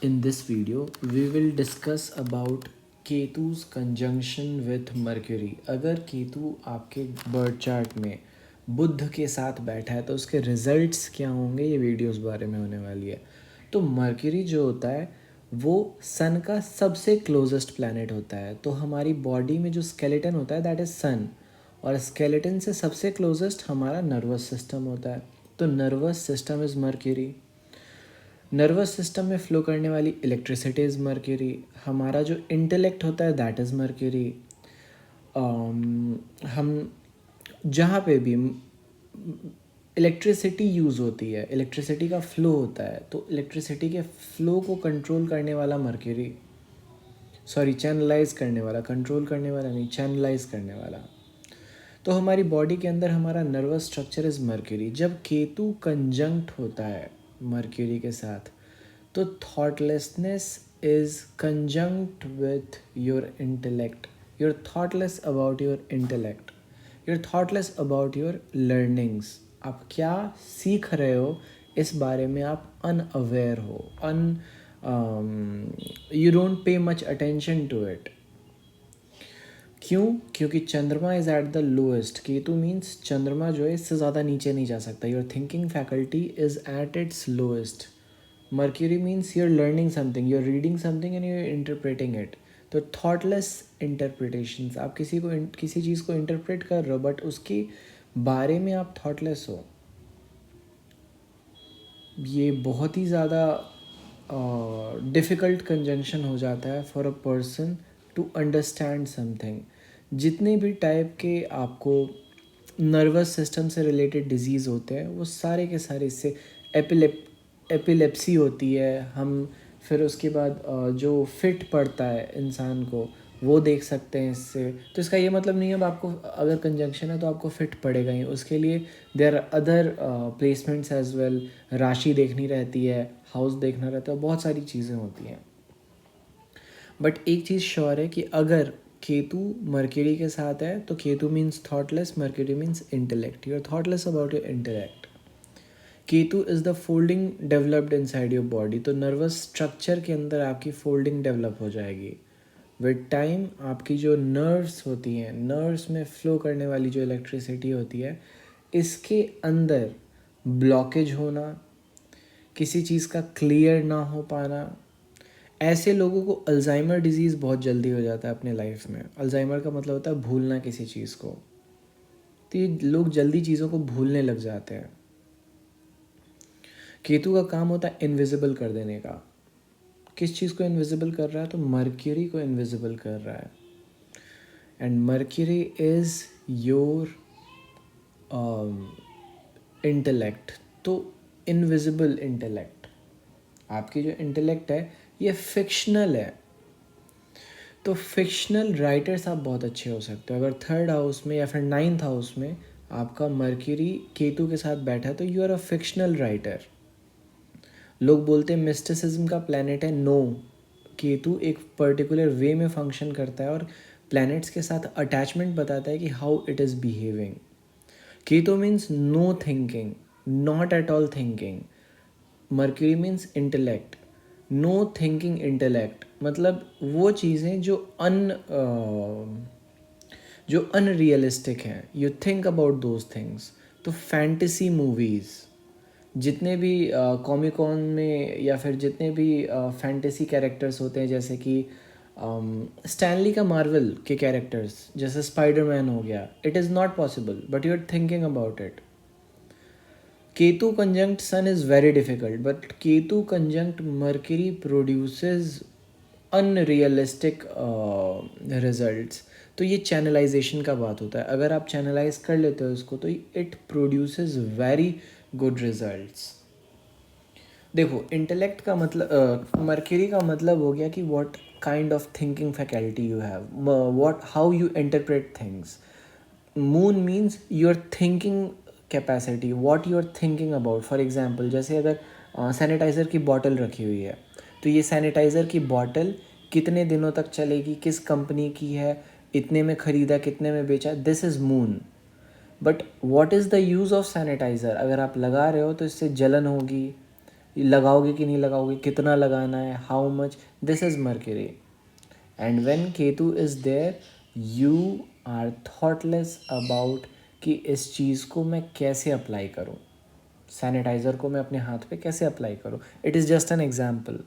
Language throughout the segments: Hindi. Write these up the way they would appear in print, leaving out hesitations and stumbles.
In this video, we will discuss about केतु's conjunction with Mercury. अगर केतु आपके बर्थ चार्ट में बुध के साथ बैठा है तो उसके रिजल्ट्स क्या होंगे, ये वीडियो उस बारे में होने वाली है। तो मर्क्यूरी जो होता है वो सन का सबसे क्लोजेस्ट प्लैनेट होता है। तो हमारी बॉडी में जो स्केलेटन होता है दैट इज़ सन, और स्केलेटन से सबसे क्लोजेस्ट हमारा नर्वस सिस्टम होता है। तो nervous system is mercury. Nervous system में फ़्लो करने वाली इलेक्ट्रिसिटी इज़ मर्क्यूरी। हमारा जो इंटेलेक्ट होता है दैट इज़ मर्क्यूरी। हम जहाँ पे भी इलेक्ट्रिसिटी यूज़ होती है, इलेक्ट्रिसिटी का फ़्लो होता है, तो इलेक्ट्रिसिटी के फ़्लो को कंट्रोल करने वाला मर्क्यूरी, सॉरी चैनलाइज करने वाला, कंट्रोल करने वाला नहीं, चैनलाइज करने वाला। तो हमारी बॉडी के अंदर हमारा नर्वस स्ट्रक्चर इज़ मर्क्यूरी। जब केतु कंजंक्ट होता है मर्क्यूरी के साथ तो thoughtlessness is conjunct with your intellect. You're thoughtless about your intellect, you're thoughtless about your learnings. आप क्या सीख रहे हो इस बारे में आप अनअवेयर हो, you don't pay much attention to it. क्यों? क्योंकि चंद्रमा is at the lowest. Ketu means चंद्रमा जो है इससे ज़्यादा नीचे नहीं जा सकता। Your thinking faculty is at its lowest. Mercury means you are learning something, you are reading something and you are interpreting it. तो थॉटलेस इंटरप्रिटेशंस, आप किसी चीज़ को इंटरप्रेट कर रहे हो बट उसके बारे में आप थॉटलेस हो। ये बहुत ही ज़्यादा डिफ़िकल्ट कंजंक्शन हो जाता है for a person to understand something. जितने भी टाइप के आपको नर्वस सिस्टम से रिलेटेड डिजीज़ होते हैं वो सारे के सारे इससे एपिलेप्सी होती है। हम फिर उसके बाद जो फिट पड़ता है इंसान को वो देख सकते हैं इससे। तो इसका ये मतलब नहीं है अब आपको अगर कंजंक्शन है तो आपको फिट पड़ेगा ही, उसके लिए there are other placements as well. राशि देखनी रहती है, हाउस देखना रहता है, बहुत सारी चीज़ें होती हैं। बट एक चीज़ श्योर है कि अगर केतु मर्क्यूरी के साथ है तो Ketu means thoughtless, Mercury means intellect. You are thoughtless about your intellect. Ketu is the folding developed inside your body. तो नर्वस स्ट्रक्चर के अंदर आपकी फोल्डिंग डेवलप हो जाएगी विद टाइम। आपकी जो नर्व्स होती हैं, नर्व्स में फ़्लो करने वाली जो इलेक्ट्रिसिटी होती है, इसके अंदर ब्लॉकेज होना, किसी चीज़ का क्लियर ना हो पाना, ऐसे लोगों को अल्जाइमर डिजीज़ बहुत जल्दी हो जाता है अपने लाइफ में। अल्जाइमर का मतलब होता है भूलना किसी चीज़ को। तो ये लोग जल्दी चीज़ों को भूलने लग जाते हैं। केतु का काम होता है इनविजिबल कर देने का। किस चीज़ को इनविजिबल कर रहा है? तो मर्क्यूरी को इनविजिबल कर रहा है। And mercury is your intellect. तो इनविजिबल इंटेलेक्ट, आपकी जो इंटेलेक्ट है ये फिक्शनल है। तो फिक्शनल राइटर्स आप बहुत अच्छे हो सकते हो। अगर थर्ड हाउस में या फिर नाइन्थ हाउस में आपका मर्क्यूरी केतु के साथ बैठा है तो you are a fictional writer. लोग बोलते हैं मिस्टिसिज्म का प्लैनेट है, नो, केतु एक पर्टिकुलर वे में फंक्शन करता है और प्लैनेट्स के साथ अटैचमेंट बताता है कि how it is behaving. Ketu means no thinking, not at all thinking. Mercury means intellect, no thinking intellect. मतलब वो चीज़ें जो अनरियलिस्टिक हैं, you think about those things. तो फैंटेसी मूवीज़, जितने भी कॉमिकॉन में या फिर जितने भी फैंटेसी कैरेक्टर्स होते हैं, जैसे कि स्टैनली का मार्वल के कैरेक्टर्स, जैसे स्पाइडरमैन हो गया, it is not possible but you are thinking about it. Ketu conjunct Sun is very difficult but Ketu conjunct Mercury produces unrealistic results. तो ये चैनलाइजेशन का बात होता है। अगर आप चैनलाइज कर लेते हो इसको तो it produces very good results. देखो, इंटेलेक्ट का मतलब, मर्क्यूरी का मतलब हो गया कि what kind of thinking faculty you have, what how you interpret things. Moon means your thinking capacity, what you are thinking about. For example, जैसे अगर सैनिटाइज़र की बॉटल रखी हुई है तो ये सैनिटाइज़र की बॉटल कितने दिनों तक चलेगी, किस कंपनी की है, इतने में ख़रीदा, कितने में बेचा, this is Moon. But what is the use of sanitiser? अगर आप लगा रहे हो तो इससे जलन होगी, लगाओगे कि नहीं लगाओगे, कितना लगाना है, how much, this is Mercury. And when Ketu is there you are thoughtless about कि इस चीज़ को मैं कैसे अप्लाई करूँ, सैनिटाइज़र को मैं अपने हाथ पे कैसे अप्लाई करूँ. It is just an example,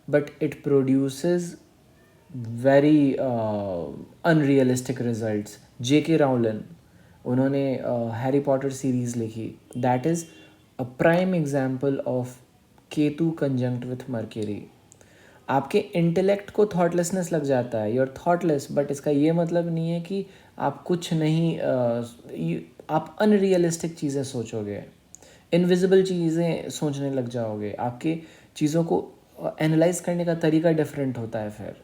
but it produces very unrealistic results. J.K. राउलन, उन्होंने हैरी पॉटर सीरीज़ लिखी. That is a prime example of Ketu conjunct with mercury. आपके इंटेलेक्ट को थॉटलेसनेस लग जाता है, यू आर थॉटलेस, बट इसका ये मतलब नहीं है कि आप कुछ नहीं आप अनरियलिस्टिक चीज़ें सोचोगे, इनविजिबल चीज़ें सोचने लग जाओगे. आपके चीज़ों को एनालाइज करने का तरीका डिफरेंट होता है. फिर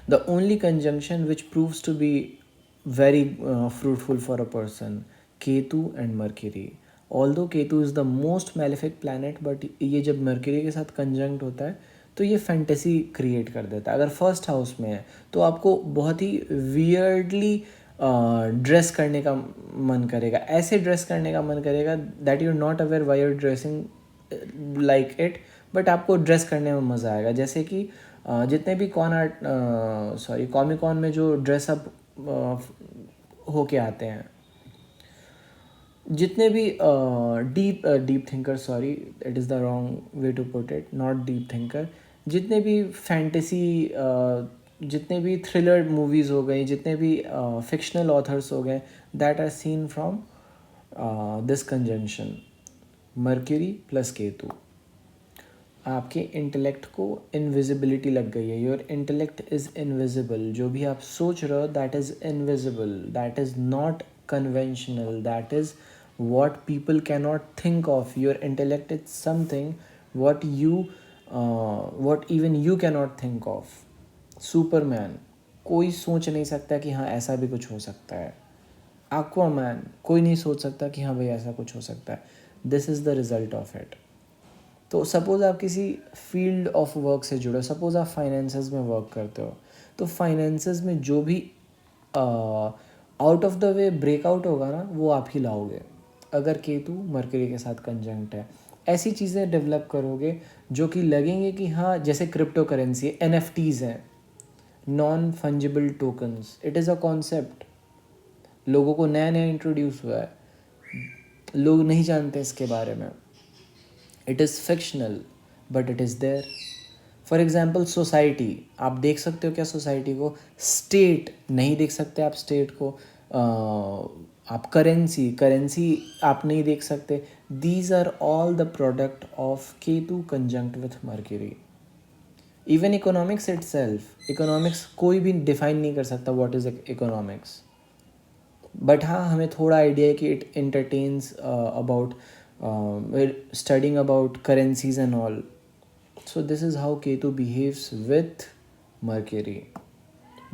the only conjunction which proves to be very fruitful for a person, Ketu and Mercury. Although Ketu is the most malefic planet, but ये जब Mercury के साथ conjunct होता है तो ये फैंटेसी क्रिएट कर देता है. अगर फर्स्ट हाउस में है तो आपको बहुत ही वियर्डली ड्रेस करने का मन करेगा, ऐसे ड्रेस करने का मन करेगा that you are not aware why you're dressing like it, but आपको ड्रेस करने में मज़ा आएगा. जैसे कि जितने भी कॉमिक कॉन में जो ड्रेसअप होके आते हैं, जितने भी deep thinker, sorry it is the wrong way to put it, not deep thinker, जितने भी फैंटेसी, जितने भी थ्रिलर मूवीज़ हो गई, जितने भी फिक्शनल ऑथर्स हो गए, that are seen from this conjunction Mercury plus Ketu. आपके इंटेलेक्ट को इनविजिबिलिटी लग गई है. Your intellect is invisible. जो भी आप सोच रहे हो that is invisible, that is not conventional, that is what people cannot think of. Your intellect is something what even you cannot think of. Superman, कोई सोच नहीं सकता कि हाँ ऐसा भी कुछ हो सकता है. एक्वामैन, कोई नहीं सोच सकता कि हाँ भाई ऐसा कुछ हो सकता है. This is the result of it. तो सपोज़ आप किसी फील्ड ऑफ वर्क से जुड़े, सपोज़ आप फाइनेंसेस में वर्क करते हो, तो फाइनेंसेस में जो भी out of the way breakout होगा ना, वो आप ही लाओगे अगर केतु मर्क्यूरी के साथ कंजंक्ट है. ऐसी चीज़ें डेवलप करोगे जो कि लगेंगे कि हाँ, जैसे क्रिप्टो करेंसी, NFTs हैं, non fungible tokens. It is a concept, लोगों को नया नया इंट्रोड्यूस हुआ है, लोग नहीं जानते इसके बारे में. It is fictional but it is there. For example society, आप देख सकते हो क्या सोसाइटी को? स्टेट नहीं देख सकते आप स्टेट को. आप करेंसी आप नहीं देख सकते. These are all the product of Ketu conjunct with Mercury. Even economics itself, economics कोई भी डिफाइन नहीं कर सकता व्हाट इज़ इकोनॉमिक्स, बट हाँ हमें थोड़ा आइडिया है कि it entertains about studying about currencies and all. So this is how Ketu behaves with Mercury.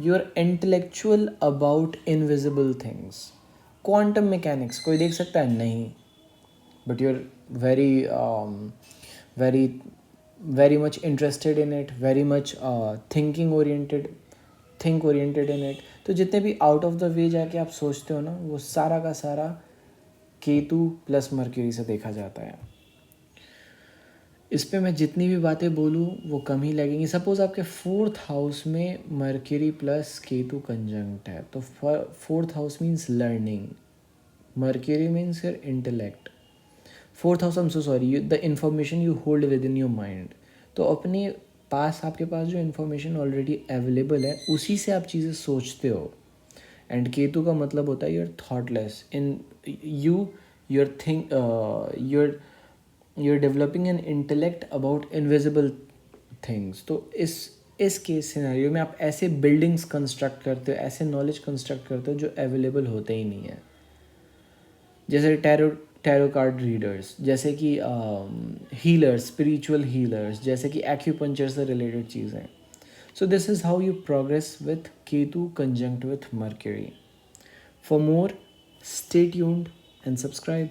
You're intellectual about invisible things. Quantum mechanics कोई देख सकता है? नहीं. But you're very very very much interested in it, very much think oriented in it. तो जितने भी आउट ऑफ द वे जाके आप सोचते हो ना, वो सारा का सारा केतु प्लस मर्क्यूरी से देखा जाता है. इस पे मैं जितनी भी बातें बोलूँ वो कम ही लगेंगी. सपोज़ आपके 4th हाउस में मर्क्यूरी प्लस केतु कंजंक्ट है, तो 4th house means learning, mercury means your intellect. 4th house, I am so sorry, the information you hold with in your mind. तो अपने पास, आपके पास जो इन्फॉर्मेशन ऑलरेडी अवेलेबल है उसी से आप चीज़ें सोचते हो. एंड केतु का मतलब होता है you're thoughtless in you're developing an intellect about invisible things. तो इस केस सिनेरियो में आप ऐसे बिल्डिंग्स कंस्ट्रक्ट करते हो, ऐसे नॉलेज कंस्ट्रक्ट करते हो जो अवेलेबल होते ही नहीं है. जैसे टैरो कार्ड रीडर्स, जैसे कि हीलर्स, स्पिरिचुअल हीलर्स, जैसे कि एक्यूपंक्चर से रिलेटेड चीज़ें. So this is how you progress with Ketu conjunct with Mercury. For more, stay tuned and subscribe.